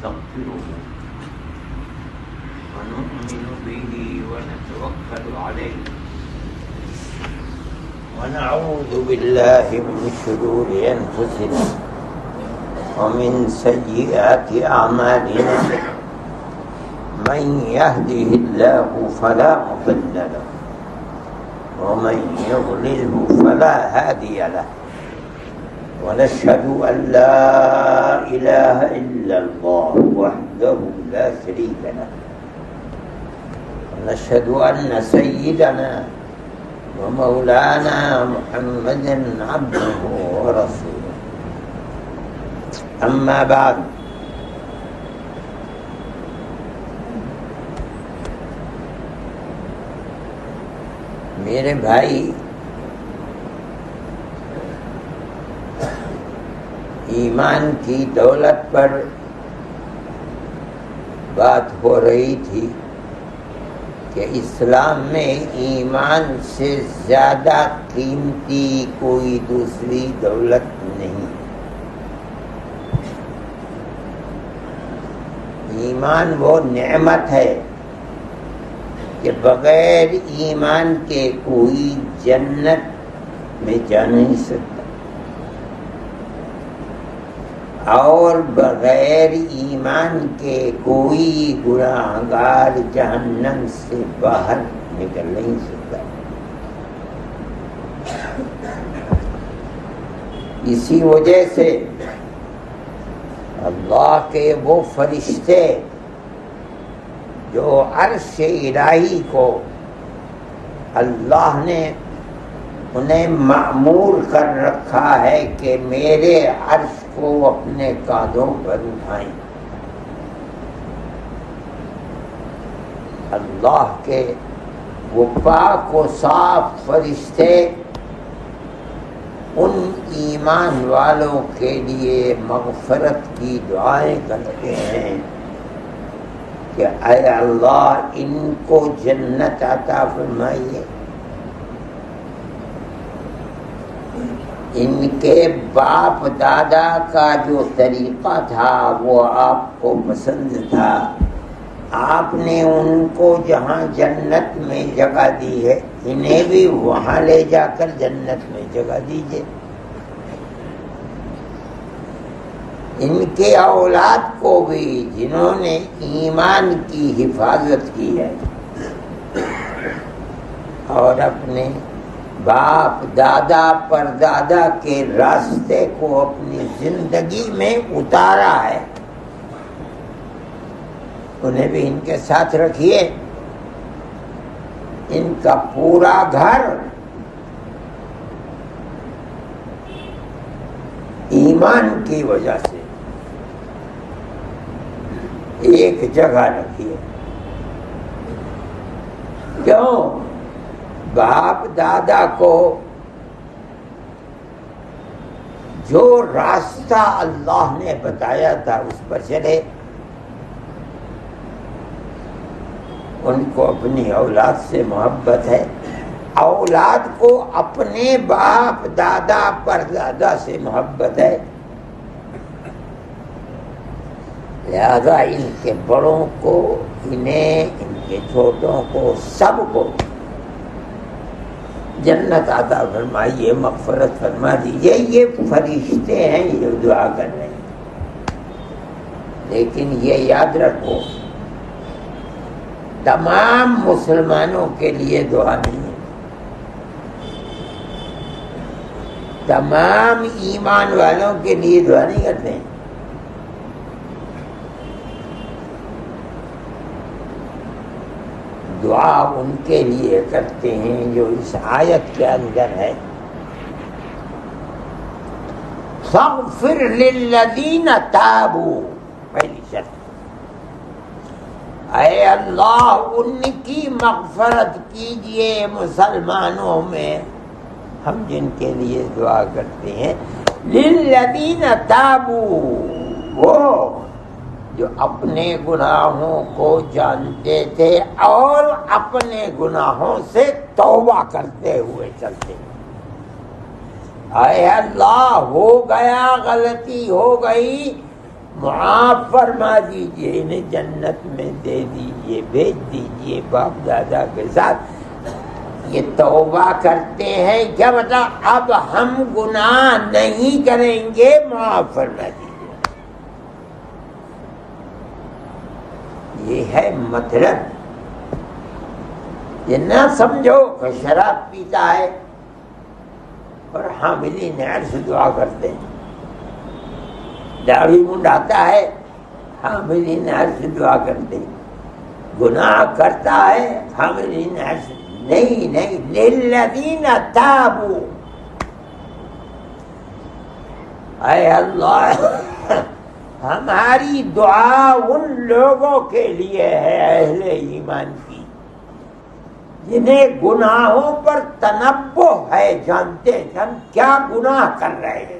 ونستغفره ونؤمن به ونتوكل عليه ونعوذ بالله من شرور أنفسنا ومن سيئات أعمالنا من يهده الله فلا مضل له ومن يضلله فلا هادي له ونشهد أن لا إله إلا الله وحده لا شريك له ونشهد أن سيدنا ومولانا محمدا عبده ورسوله أما بعد میرے بھائی، ایمان کی دولت پر بات ہو رہی تھی کہ اسلام میں ایمان سے زیادہ قیمتی کوئی دوسری دولت نہیں۔ ایمان وہ نعمت ہے کہ بغیر ایمان کے کوئی جنت میں جا نہیں سکتا، اور بغیر ایمان کے کوئی گناہگار جہنم سے باہر نکل نہیں سکتا۔ اسی وجہ سے اللہ کے وہ فرشتے جو عرش الہی کو اللہ نے انہیں مأمور کر رکھا ہے کہ میرے عرش کو اپنے کاندھوں پر اٹھائیں، اللہ کے وہ پاک و صاف فرشتے ان ایمان والوں کے لیے مغفرت کی دعائیں کرتے ہیں کہ اے اللہ ان کو جنت عطا فرمائیے، ان کے باپ دادا کا جو طریقہ تھا وہ آپ کو پسند تھا، آپ نے ان کو جہاں جنت میں جگہ دی ہے انہیں بھی وہاں لے جا کر جنت میں جگہ دیجیے۔ ان کے اولاد کو بھی جنہوں نے ایمان کی حفاظت کی ہے اور اپنے باپ دادا پر دادا کے راستے کو اپنی زندگی میں اتارا ہے، انہیں بھی ان کے ساتھ رکھیے۔ ان کا پورا گھر ایمان کی وجہ سے ایک جگہ رکھیے۔ کیوں؟ باپ دادا کو جو راستہ اللہ نے بتایا تھا اس پر چلے، ان کو اپنی اولاد سے محبت ہے، اولاد کو اپنے باپ دادا پر دادا سے محبت ہے، لہذا ان کے بڑوں کو، انہیں، ان کے چھوٹوں کو، سب کو جنت عطا فرمائیے، مغفرت فرما دیجیے۔ یہ فرشتے ہیں جو دعا کر رہے ہیں، لیکن یہ یاد رکھو تمام مسلمانوں کے لیے دعا نہیں ہے، تمام ایمان والوں کے لیے دعا نہیں کرتے ہیں۔ دعا ان کے لیے کرتے ہیں جو اس آیت کے اندر ہے، فاغفر للذین تابوا، پہلی شرط، اے اللہ ان کی مغفرت کیجئے مسلمانوں میں، ہم جن کے لیے دعا کرتے ہیں، للذین تابوا، وہ جو اپنے گناہوں کو جانتے تھے اور اپنے گناہوں سے توبہ کرتے ہوئے چلتے ہیں۔ اے اللہ ہو گیا، غلطی ہو گئی، معاف فرما دیجئے، انہیں جنت میں دے دیجئے، بھیج دیجئے باپ دادا کے ساتھ۔ یہ توبہ کرتے ہیں کیا مطلب اب ہم گناہ نہیں کریں گے، معاف فرما دیجئے، یہ ہے مطلب۔ یہ نہ سمجھو کہ شراب پیتا ہے اور حاملین عرش دعا کرتے ہیں، داڑھی منڈاتا ہے، حاملین عرش دعا کرتے ہیں، گناہ کرتا ہے، حاملین عرش نہیں نہیں، للذین تابوا، اے اللہ ہماری دعا ان لوگوں کے لیے ہے اہل ایمان کی جنہیں گناہوں پر تنبہ ہے، جانتے ہیں کہ ہم کیا گناہ کر رہے ہیں۔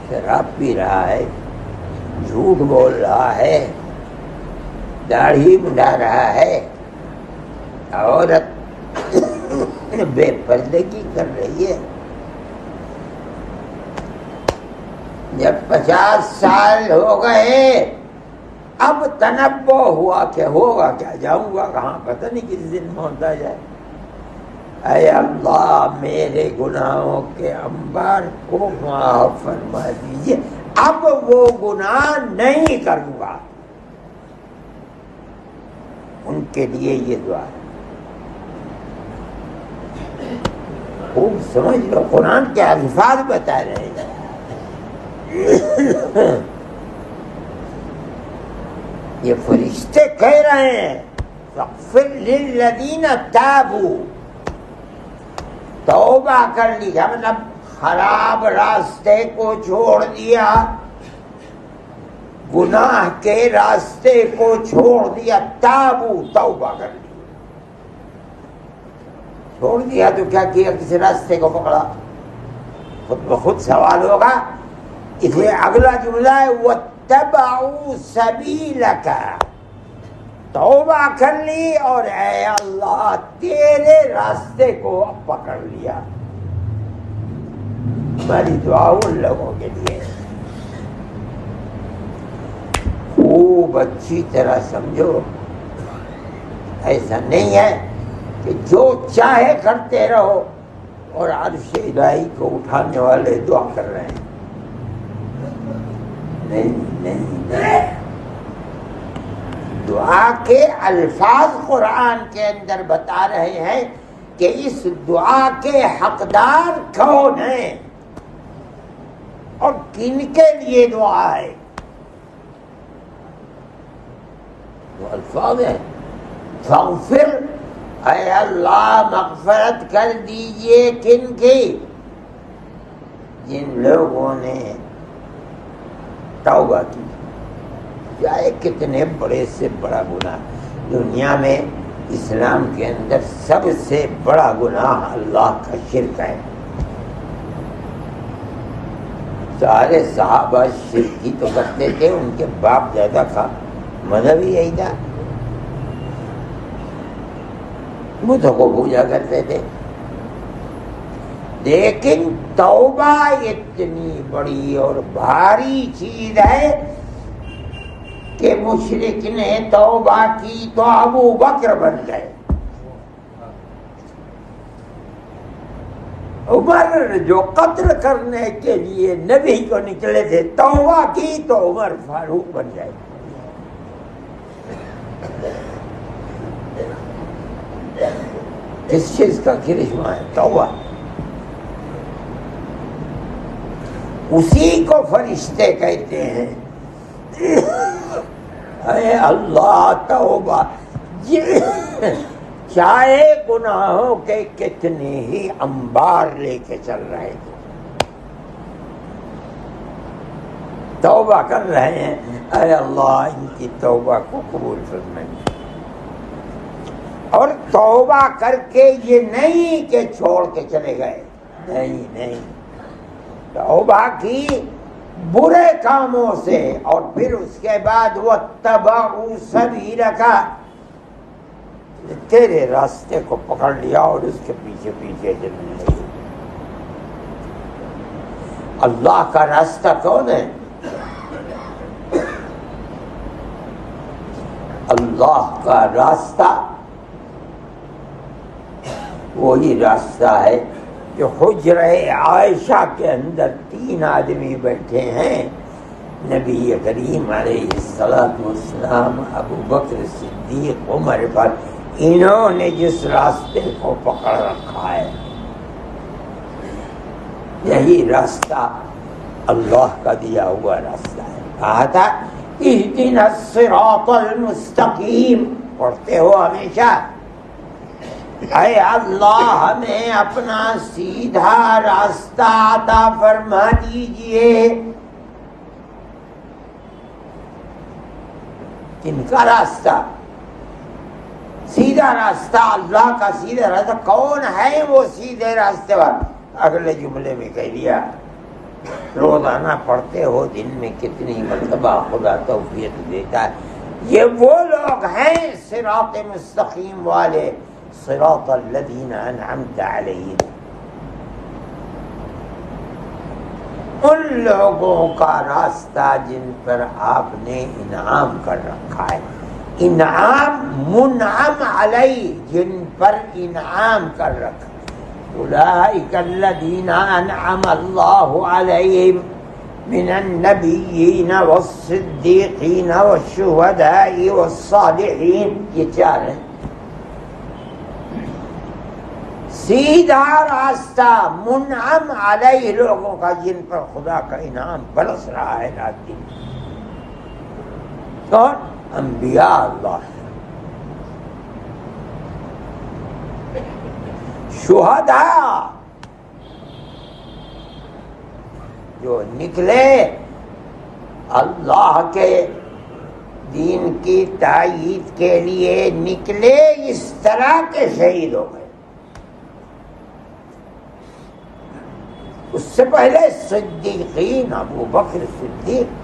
شراب پی رہا ہے، جھوٹ بول رہا ہے، داڑھی منڈا رہا ہے، عورت بے پردگی کر رہی ہے۔ جب 50 سال ہو گئے اب تنبہ ہوا کہ ہوگا کیا، جاؤں گا کہاں، پتہ نہیں کس دن ہوتا جائے۔ اے اللہ میرے گناہوں کے انبار کو معاف فرما دیجیے، اب وہ گناہ نہیں کروں گا۔ ان کے لیے یہ دعا ہے، خوب سمجھ لو، قرآن کے الفاظ بتا رہے ہیں۔ یہ فرشتے کہہ رہے ہیں فاغفر للذین تابوا، توبہ کر لیا مطلب خراب راستے کو چھوڑ دیا، گناہ کے راستے کو چھوڑ دیا، تابوا توبہ کر لی، چھوڑ دیا تو کیا کیا، کسی راستے کو پکڑا، خود بخود سوال ہوگا۔ اس لیے اگلا جملہ ہے واتبعوا سبیلک، توبہ کر لی اور اے اللہ تیرے راستے کو پکڑ لیا۔ ہماری دعا ان لوگوں کے لیے خوب اچھی طرح سمجھو، ایسا نہیں ہے کہ جو چاہے کرتے رہو اور عرش الہی کو اٹھانے والے دعا کر رہے ہیں، نہیں۔ دعا کے الفاظ قرآن کے اندر بتا رہے ہیں کہ اس دعا کے حقدار کون ہیں اور کن کے لیے دعا ہے۔ وہ الفاظ ہیں فاغفر، اے اللہ مغفرت کر دیجئے کن کی، جن لوگوں نے توبہ کی، چاہے کتنے بڑے سے بڑا گناہ۔ دنیا میں اسلام کے اندر سب سے بڑا گناہ اللہ کا شرک ہے۔ سارے صحابہ شرک ہی تو کرتے تھے، ان کے باپ دادا کا مذہب ہی یہی تھا، بتوں کو پوجا کرتے تھے۔ لیکن توبہ اتنی بڑی اور بھاری چیز ہے کہ مشرک نے توبہ کی تو ابو بکر بن گئے، عمر جو قتل کرنے کے لیے نبی کو نکلے تھے، توبہ کی تو عمر فاروق بن گئے۔ کس چیز کا کرشمہ ہے؟ توبہ۔ اسی کو فرشتے کہتے ہیں اے اللہ توبہ، چاہے گناہوں کے کتنے ہی انبار لے کے چل رہے تھے، توبہ کر رہے ہیں، اے اللہ ان کی توبہ کو قبول فرمائے۔ اور توبہ کر کے یہ نہیں کہ چھوڑ کے چلے گئے، نہیں، توبہ کی برے کاموں سے، اور پھر اس کے بعد واتبعوا سبیلک، تیرے راستے کو پکڑ لیا اور اس کے پیچھے پیچھے چلنے لگے۔ اللہ کا راستہ کون ہے؟ اللہ کا راستہ وہی راستہ ہے جو حجرہ عائشہ کے اندر 3 آدمی بیٹھے ہیں، نبی کریم علیہ السلام، ابو بکر صدیق، عمر پر، انہوں نے جس راستے کو پکڑ رکھا ہے یہی راستہ اللہ کا دیا ہوا راستہ ہے۔ کہا تھا اہدنا الصراط المستقیم، پڑھتے ہو ہمیشہ، اے اللہ ہمیں اپنا سیدھا راستہ عطا فرما دیجئے۔ کن کا راستہ؟ سیدھا راستہ، اللہ کا سیدھا راستہ۔ کون ہے وہ سیدھے راستے پر؟ اگلے جملے میں کہہ دیا، روزانہ پڑھتے ہو، دن میں کتنی مرتبہ خدا توفیق دیتا ہے۔ یہ وہ لوگ ہیں صراط مستقیم والے، صراط الذین انعمت علیہم، ان لوگوں کا راستہ جن پر آپ نے انعام کر رکھا ہے۔ انعام منعم علیہ، جن پر انعام کر رکھا، اولئک الذین انعم اللہ علیہم من النبیین والصدیقین والشہداء والصالحین، یہ 4 ہیں۔ سیدھا راستہ منعم علیہ، لوگوں کا جن پر خدا کا انعام برس رہا ہے رات دن۔ کون؟ انبیاء اللہ، شہداء، جو نکلے اللہ کے دین کی تائید کے لیے، نکلے اس طرح کے شہید ہو گئے۔ اس سے پہلے صدیقین، ابو بکر صدیق،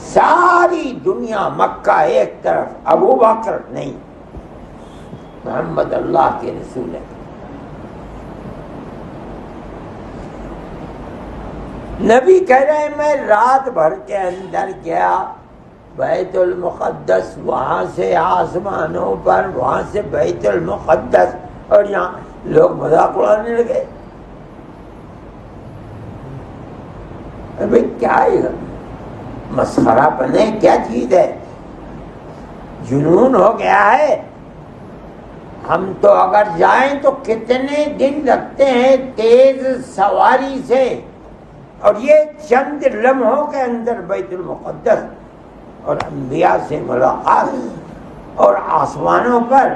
ساری دنیا مکہ ایک طرف، ابو بکر نہیں، محمد اللہ کے رسول ہے۔ نبی کہہ رہے ہیں میں رات بھر کے اندر گیا بیت المقدس، وہاں سے آسمانوں پر، وہاں سے بیت المقدس، اور یہاں لوگ مذاق اڑانے لگے۔ ابھی کیا ہے؟ مسخرہ بنے، کیا چیز ہے؟ جنون ہو گیا ہے۔ ہم تو اگر جائیں تو کتنے دن لگتے ہیں تیز سواری سے، اور یہ چند لمحوں کے اندر بیت المقدس اور انبیاء سے ملاقات، اور آسمانوں پر،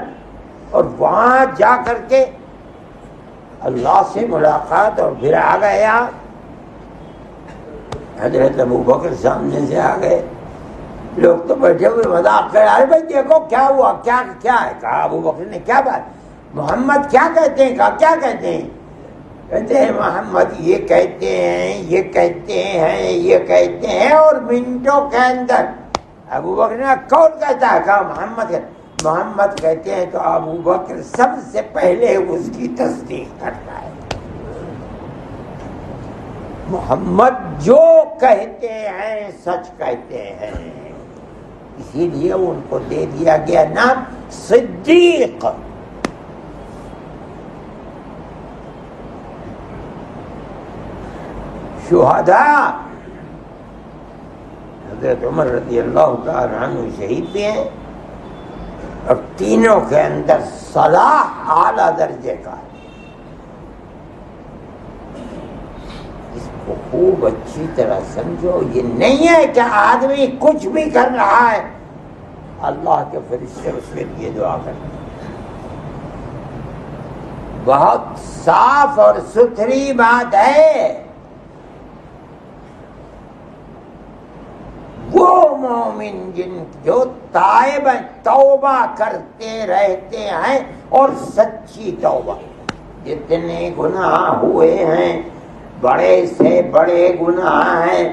اور وہاں جا کر کے اللہ سے ملاقات، اور پھر آ گیا حضرت ابو بکر سامنے سے آ گئے۔ لوگ تو بیٹھے ہوئے مذاق کر رہے، بھائی دیکھو کیا ہوا، کیا ہے؟ کہا ابو بکر نے، کیا بات؟ محمد کیا کہتے ہیں؟ کہا کیا کہتے ہیں؟ کہتے ہیں محمد یہ کہتے ہیں، یہ کہتے ہیں، یہ کہتے ہیں، اور منٹوں کے اندر۔ ابو بکر نے کون کہتا ہے؟ کہا محمد کہتے ہیں۔ تو ابو بکر سب سے پہلے اس کی تصدیق کرتا ہے۔ محمد جو کہتے ہیں سچ کہتے ہیں، اسی لیے ان کو دے دیا گیا نام صدیق۔ شہداء، حضرت عمر رضی اللہ تعالیٰ عنہ شہید بھی ہیں، اور تینوں کے اندر صلاح اعلیٰ درجے کا ہے۔ اس کو خوب اچھی طرح سمجھو، یہ نہیں ہے کہ آدمی کچھ بھی کر رہا ہے، اللہ کے فرشتے اس کے لیے دعا کرتے ہیں۔ بہت صاف اور ستھری بات ہے، وہ مومن جو تائب توبہ کرتے رہتے ہیں، اور سچی توبہ۔ جتنے گناہ ہوئے ہیں، بڑے سے بڑے گناہ ہیں،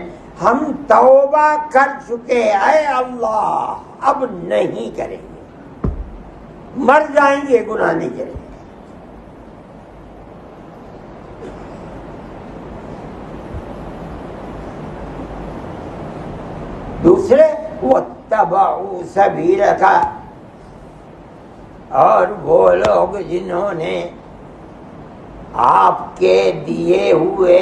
ہم توبہ کر چکے، اے اللہ اب نہیں کریں گے، مر جائیں گے گناہ نہیں کریں گے۔ دوسرے واتبعوا سبیلک، اور وہ لوگ جنہوں نے آپ کے دیے ہوئے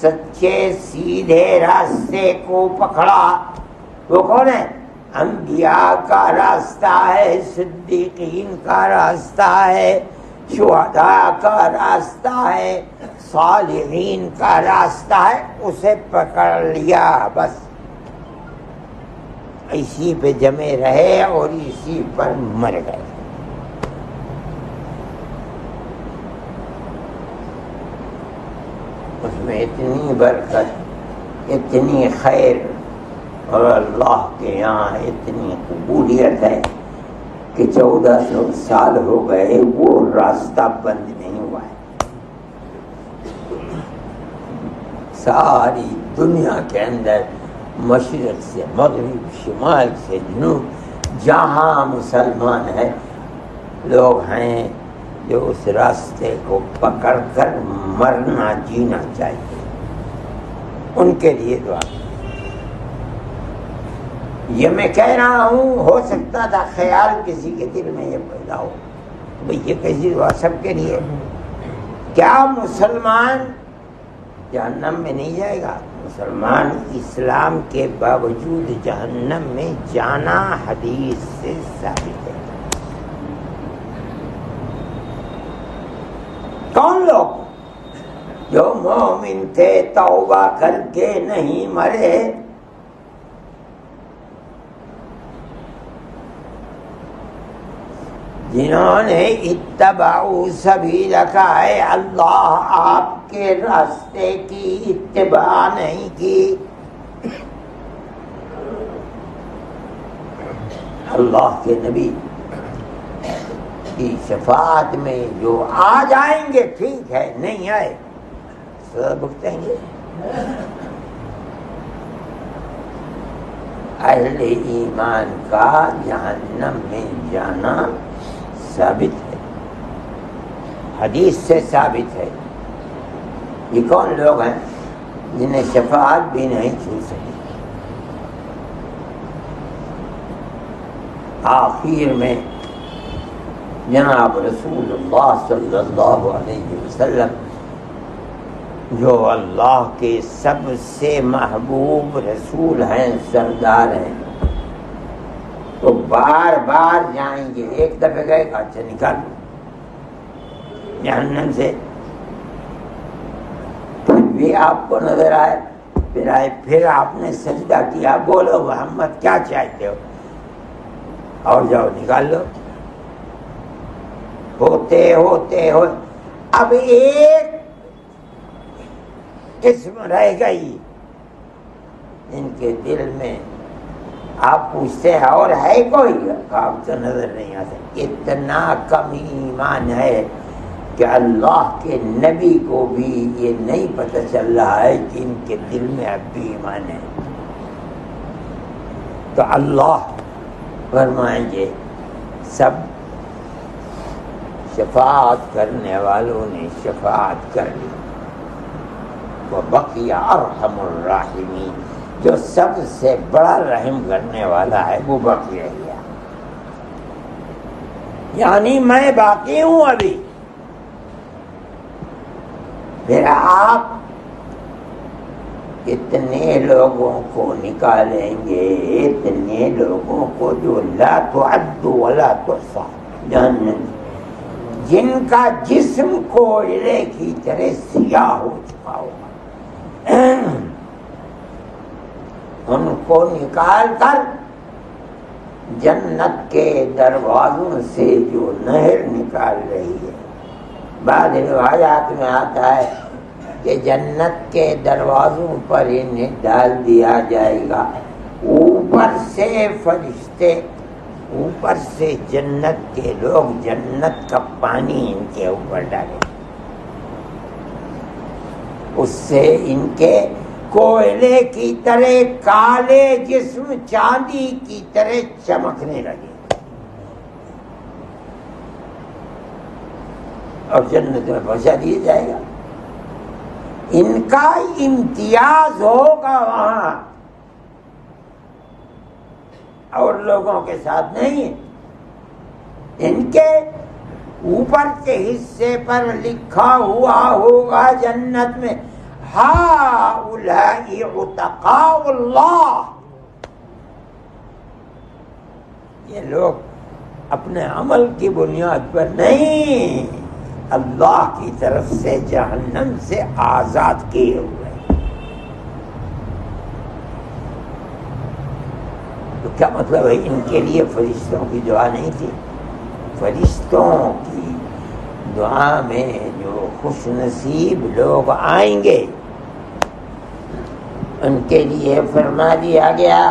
سچے سیدھے راستے کو پکڑا، وہ کون ہے؟ انبیاء کا راستہ ہے، صدیقین کا راستہ ہے، شہداء کا راستہ ہے، صالحین کا راستہ ہے، اسے پکڑ لیا، بس اسی پہ جمے رہے اور اسی پر مر گئے۔ اس میں اتنی برکت، اتنی خیر اور اللہ کے یہاں اتنی قبولیت ہے کہ 1400 سال ہو گئے وہ راستہ بند نہیں ہوا ہے۔ ساری دنیا کے اندر مشرق سے مغرب، شمال سے جنوب، جہاں مسلمان ہیں لوگ ہیں جو اس راستے کو پکڑ کر مرنا جینا چاہیے، ان کے لیے دعا۔ یہ میں کہہ رہا ہوں، ہو سکتا تھا خیال کسی کے دل میں یہ پیدا ہو بھئی یہ کیسی دعا سب کے لیے، کیا مسلمان جہنم میں نہیں جائے گا؟ مسلمان اسلام کے باوجود جہنم میں جانا حدیث سے ثابت ہے۔ کون لوگ؟ جو مومن تھے توبہ کر کے نہیں مرے، جنہوں نے اتبعوا سبیلک، اے اللہ آپ کے راستے کی اتباع نہیں کی، اللہ کے نبی کی شفاعت میں جو آ جائیں گے ٹھیک ہے، نہیں آئے سزا بھگتیں گے۔ اہل ایمان کا جہنم میں جانا ثابت ہے، حدیث سے ثابت ہے۔ یہ کون لوگ ہیں جنہیں شفاعت بھی نہیں چھو سکی؟ آخر میں جناب رسول اللہ صلی اللہ علیہ وسلم جو اللہ کے سب سے محبوب رسول ہیں، سردار ہیں، تو بار بار جائیں گے۔ ایک دفعہ گئے کہ اچھا نکال جہنم سے، پھر بھی آپ کو نظر آئے، پھر آئے، پھر آپ نے سجدہ کیا، بولو محمد کیا چاہتے ہو، اور جاؤ نکال لو۔ ہوتے ہوتے ہو اب ایک قسم رہ گئی ان کے دل میں، آپ پوچھتے ہیں اور ہے کوئی؟ آپ تو نظر نہیں آتا، اتنا کم ایمان ہے کہ اللہ کے نبی کو بھی یہ نہیں پتہ چل رہا ہے کہ ان کے دل میں اب بھی ایمان ہے۔ تو اللہ فرمائیں گے سب شفاعت کرنے والوں نے شفاعت کر لی، وَبَقِيَ أَرْحَمُ الرَّاحِمِينَ، جو سب سے بڑا رحم کرنے والا ہے وہ باقی رہ گیا، یعنی میں باقی ہوں ابھی۔ پھر آپ اتنے لوگوں کو نکالیں گے، اتنے لوگوں کو جو لا تعد ولا تحصى، جہنم، جن کا جسم کوئلے کی طرح سیاہ ہو چکا ہوگا، ان کو نکال کر جنت کے دروازوں سے جو نہر نکال رہی ہے۔ بعض روایات میں آتا ہے کہ جنت کے دروازوں پر انہیں ڈال دیا جائے گا، اوپر سے فرشتے، اوپر سے جنت کے لوگ جنت کا پانی ان کے اوپر ڈالیں، اس سے ان کے کوئلے کی طرح کالے جسم چاندی کی طرح چمکنے لگے اور جنت میں پہنچا دیا جائے گا۔ ان کا امتیاز ہوگا وہاں اور لوگوں کے ساتھ نہیں ہے. ان کے اوپر کے حصے پر لکھا ہوا ہوگا جنت میں ہؤلاء عتقاء اللہ. یہ لوگ اپنے عمل کی بنیاد پر نہیں، اللہ کی طرف سے جہنم سے آزاد کیے ہوئے. تو کیا مطلب ہے؟ ان کے لیے فرشتوں کی دعا نہیں تھی؟ فرشتوں کی دعا میں جو خوش نصیب لوگ آئیں گے ان کے لیے فرما دیا گیا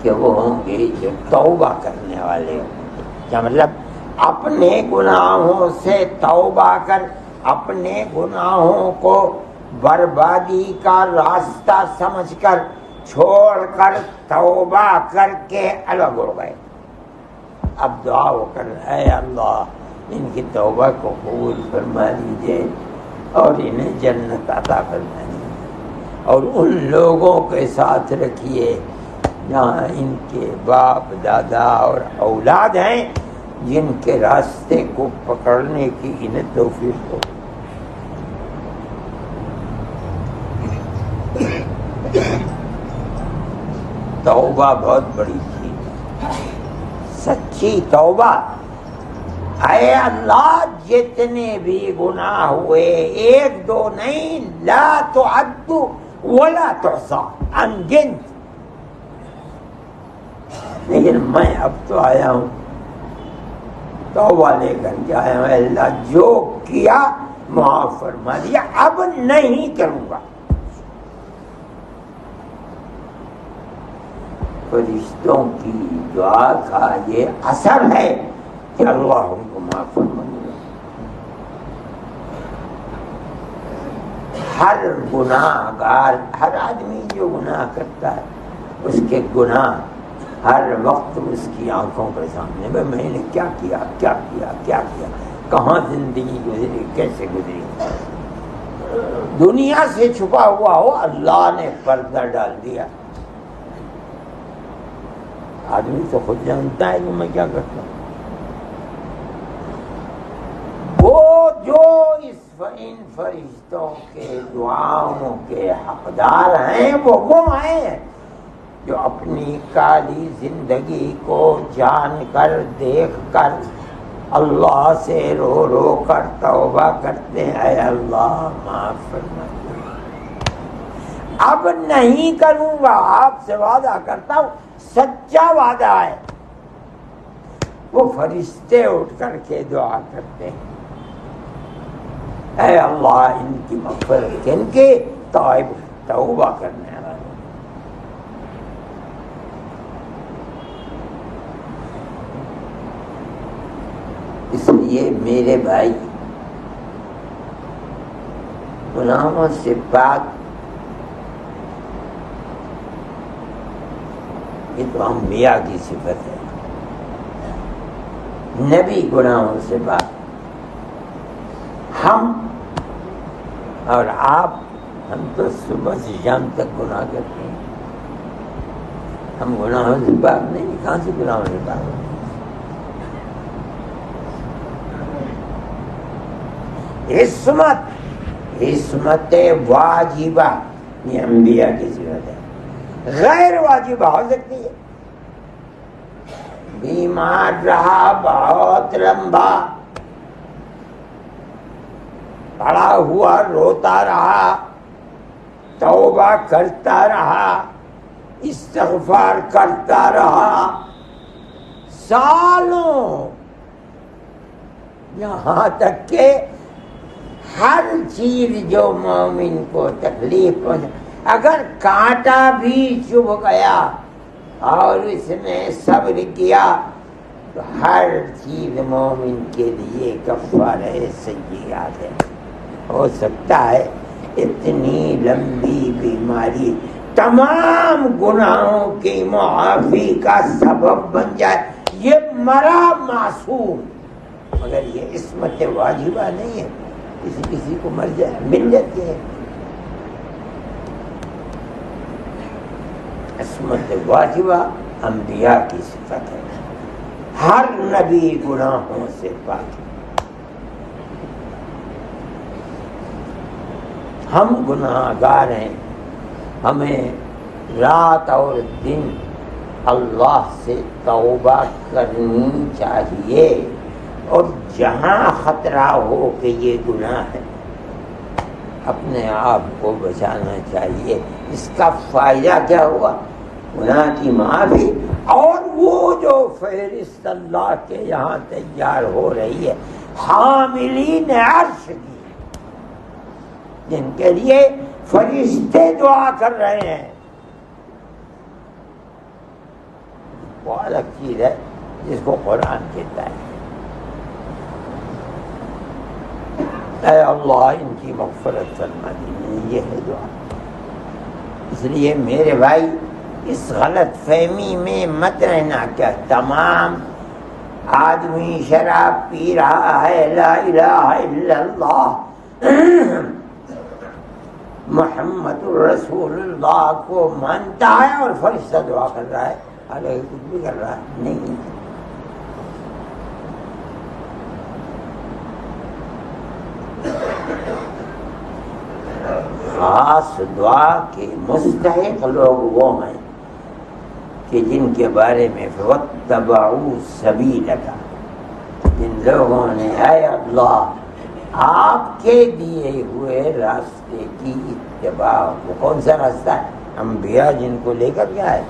کہ وہ ہوں گے جو توبہ کرنے والے ہوں گے. کیا مطلب؟ اپنے گناہوں سے توبہ کر، اپنے گناہوں کو بربادی کا راستہ سمجھ کر چھوڑ کر توبہ کر کے الگ ہو گئے. اب دعا ہو کر اے اللہ ان کی توبہ کو قبول فرما لیجیے اور انہیں جنت عطا فرما لیجیے، اور ان لوگوں کے ساتھ رکھیے جہاں ان کے باپ دادا اور اولاد ہیں جن کے راستے کو پکڑنے کی انہیں توفیق ہو. توبہ بہت بڑی چیز، سچی توبہ. اے اللہ جتنے بھی گناہ ہوئے، ایک دو نہیں، لا تعد ولا تحصى، انگنت. لیکن میں اب تو آیا ہوں، توبہ لے کر کے آیا ہوں. اللہ جو کیا معاف فرما دیا، اب نہیں کروں گا. فرشتوں کی دعا کا یہ اثر ہے کہ اللہ ان کو معاف فرما دے. ہر گناہ گار، ہر آدمی جو گناہ کرتا ہے اس کے گناہ ہر وقت اس کی آنکھوں کے سامنے. میں نے کیا کیا، کیا کیا، کیا کیا، کہاں زندگی گزری، کیسے گزری. دنیا سے چھپا ہوا ہو، اللہ نے پردہ ڈال دیا. آدمی تو خود جانتا ہے کہ میں کیا کرتا ہوں. وہ جو ان فرشتوں کے دعاؤں کے حقدار ہیں وہ ہیں جو اپنی کالی زندگی کو جان کر، دیکھ کر اللہ سے رو رو کر توبہ کرتے ہیں. اے اللہ معاف فرما، اب نہیں کروں گا. آپ سے وعدہ کرتا ہوں، سچا وعدہ ہے. وہ فرشتے اٹھ کر کے دعا کرتے ہیں اے اللہ ان کی مغفرت، ان کے توبہ کرنے والے. اس لیے میرے بھائی، گناہوں سے پاک، یہ تو انبیاء کی صفت ہے. نبی گناہوں سے پاک. ہم اور آپ، ہم تو صبح سے شام تک گناہ کرتے ہیں. ہم گناہوں سے پاک نہیں. کہاں سے گناہوں سے پاک ہوتے ہیں؟ عصمت واجبہ یہ انبیاء کی صفت ہے. غیر واجبہ ہو سکتی ہے. بیمار رہا بہت لمبا، پڑا ہوا روتا رہا، توبہ کرتا رہا، استغفار کرتا رہا سالوں، یہاں تک کہ ہر چیز جو مومن کو تکلیف پہنچا، اگر کانٹا بھی چبھ گیا اور اس نے صبر کیا تو ہر چیز مومن کے لیے کفارہ سیئات ہے. ہو سکتا ہے اتنی لمبی بیماری تمام گناہوں کی معافی کا سبب بن جائے. یہ مرا معصوم، مگر یہ عصمت واجبہ نہیں ہے. کسی کو مر جائے، مل جاتی ہے. عصمت واجبہ انبیاء کی صفت ہے، ہر نبی گناہوں سے پاک ہے۔ ہم گناہ گار ہیں، ہمیں رات اور دن اللہ سے توبہ کرنی چاہیے، اور جہاں خطرہ ہو کہ یہ گناہ ہے اپنے آپ کو بچانا چاہیے۔ اس کا فائدہ کیا ہوا؟ گناہ کی معافی، اور وہ جو فہرست اللہ کے یہاں تیار ہو رہی ہے حاملین عرش کی، جن کے لیے فرشتے دعا کر رہے ہیں، وہ الگ چیز ہے جس کو قرآن کہتا ہے اے اللہ ان کی مغفرت فرما دیجیے۔ یہ ہے دعا۔ اس لیے میرے بھائی اس غلط فہمی میں مت رہنا کہ تمام آدمی شراب پی رہا ہے، لا الہ الا اللہ محمد الرسول اللہ کو مانتا ہے اور فرشتہ دعا کر رہا ہے، حالانکہ کچھ بھی کر رہا ہے نہیں۔ خاص دعا کے مستحق لوگ وہ ہیں کہ جن کے بارے میں وَاتَّبَعُوا سَبِيلَكَ، جن لوگوں نے اے اللہ آپ کے دیے ہوئے راستے کی اتباع۔ وہ کون سا راستہ ہے؟ انبیاء جن کو لے کر گیا ہے،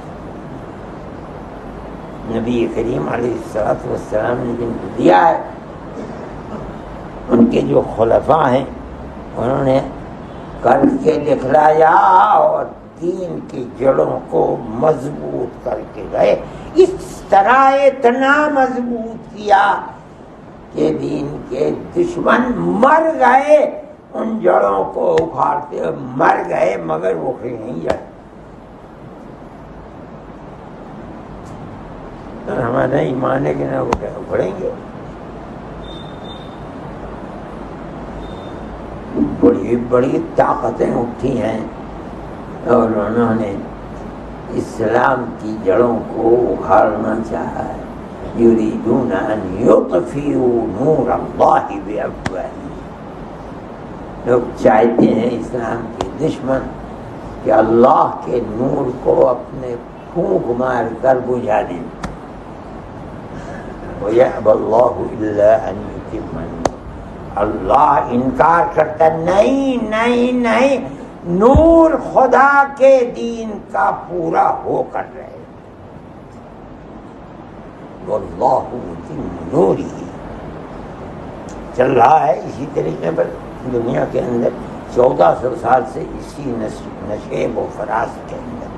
نبی کریم علیہ السلام نے جن کو دیا ہے، ان کے جو خلفاء ہیں انہوں نے کر کے دکھلایا اور دین کی جڑوں کو مضبوط کر کے گئے۔ اس طرح اتنا مضبوط کیا کہ دین کے دشمن مر گئے، ان جڑوں کو اکھاڑتے مر گئے، مگر وہ کہیں نہیں جائے۔ ہمارا ایمان ہے کہ نہ وہ اکھڑیں گے۔ بڑی بڑی طاقتیں اٹھی ہیں اور انہوں نے اسلام کی جڑوں کو اکھاڑنا چاہا ہے۔ یریدون ان یطفئوا نور اللہ بافواہہم، لوگ چاہتے ہیں اسلام کے دشمن کہ اللہ کے نور کو اپنے پھونک مار کر بجھا دیں۔ وَيَأْبَى اللَّهُ إِلَّا أَن يُتِمَّ نُورَهُ، اللہ انکار کرتا نہیں نہیں نہیں، نور خدا کے دین کا پورا ہو کر رہے، واللہ متم نورہ، چل رہا ہے اسی طریقے پر دنیا کے اندر 1400 سال سے اسی نشیب و فراز کے اندر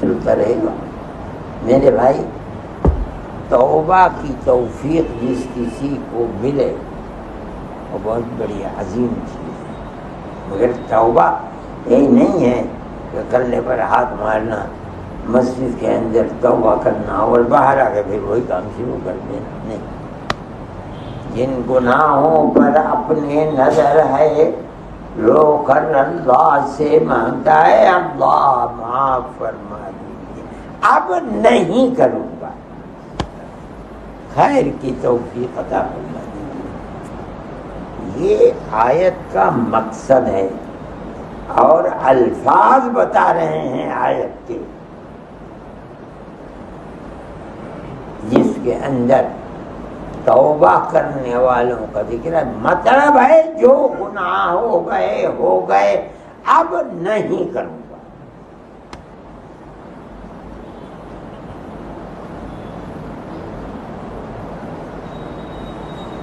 چلتا رہے گا۔ میرے بھائی توبہ کی توفیق جس کسی کو ملے وہ بہت بڑی عظیم چیز ہے، مگر توبہ یہی نہیں ہے کہ کرنے پر ہاتھ مارنا، مسجد کے اندر توبہ کرنا اور باہر آ کے پھر وہی کام شروع کر دینا، نہیں۔ جن گناہوں پر اپنے نظر ہے رو کر اللہ سے مانگتا ہے اللہ معاف فرما دیجیے، اب نہیں کروں گا، خیر کی توفیق عطا فرما دیجیے۔ یہ آیت کا مقصد ہے اور الفاظ بتا رہے ہیں آیت کے، جس کے اندر توبہ کرنے والوں کا ذکر ہے۔ مطلب ہے جو گناہ ہو گئے اب نہیں کروں گا۔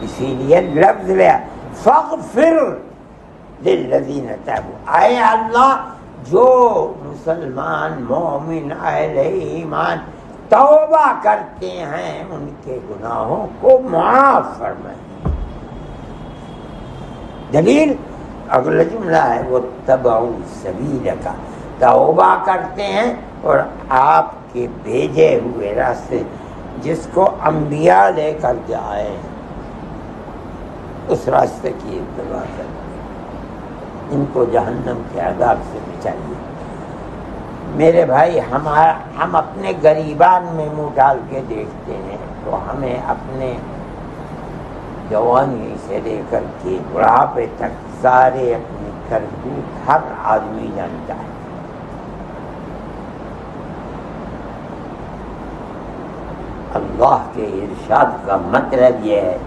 اسی لیے لفظ لیا فاغفر للذین تابوا، اے اللہ جو مسلمان مومن اہل ایمان توبہ کرتے ہیں ان کے گناہوں کو معاف فرمائیں۔ دلیل اگلا جملہ ہے واتبعوا سبیلک، توبہ کرتے ہیں اور آپ کے بھیجے ہوئے راستے جس کو انبیاء لے کر کے آئے ہیں اس راستے کی اتباع کریں۔ ان کو جہنم کے عذاب سے بچائیے۔ میرے بھائی، ہم اپنے غریبان میں منہ ڈال کے دیکھتے ہیں تو ہمیں اپنے جوانی سے لے کر کے بڑھاپے تک سارے اپنی کرتوت ہر آدمی جانتا ہے۔ اللہ کے ارشاد کا مطلب یہ ہے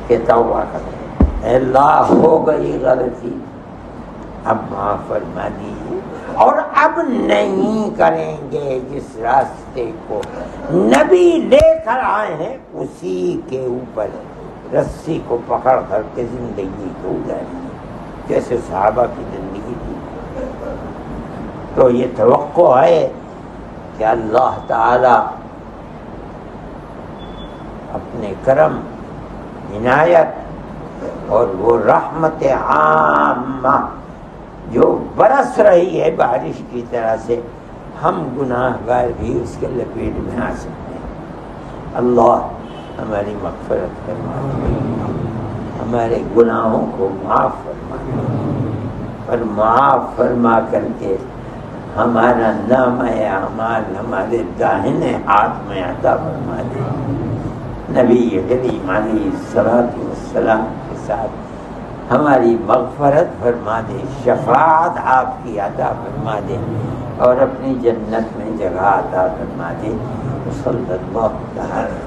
کہ توبہ کریں، اللہ ہو گئی غلطی، اب معاف فرما دیجیے، اور اب نہیں کریں گے جس راستے کو نبی لے کر آئے ہیں اسی کے اوپر رسی کو پکڑ کر کے زندگی کو گزاریں، جیسے صحابہ کی زندگی تھی۔ تو یہ توقع ہے کہ اللہ تعالی اپنے کرم، عنایت اور وہ رحمت عامہ جو برس رہی ہے بارش کی طرح سے، ہم گناہ گار بھی اس کے لپیٹ میں آ سکتے ہیں۔ اللہ ہماری مغفرت فرما دے، ہمارے گناہوں کو معاف فرما دے، اور معاف فرما کر کے ہمارا نامہ اعمال ہمارے داہنے ہاتھ میں عطا فرما دے۔ نبی کریم علیہ الصلوۃ والسلام کے ساتھ ہماری مغفرت فرما دے، شفاعت آپ کی عطا فرما دے، اور اپنی جنت میں جگہ عطا فرما دے۔ صلی اللہ تعالی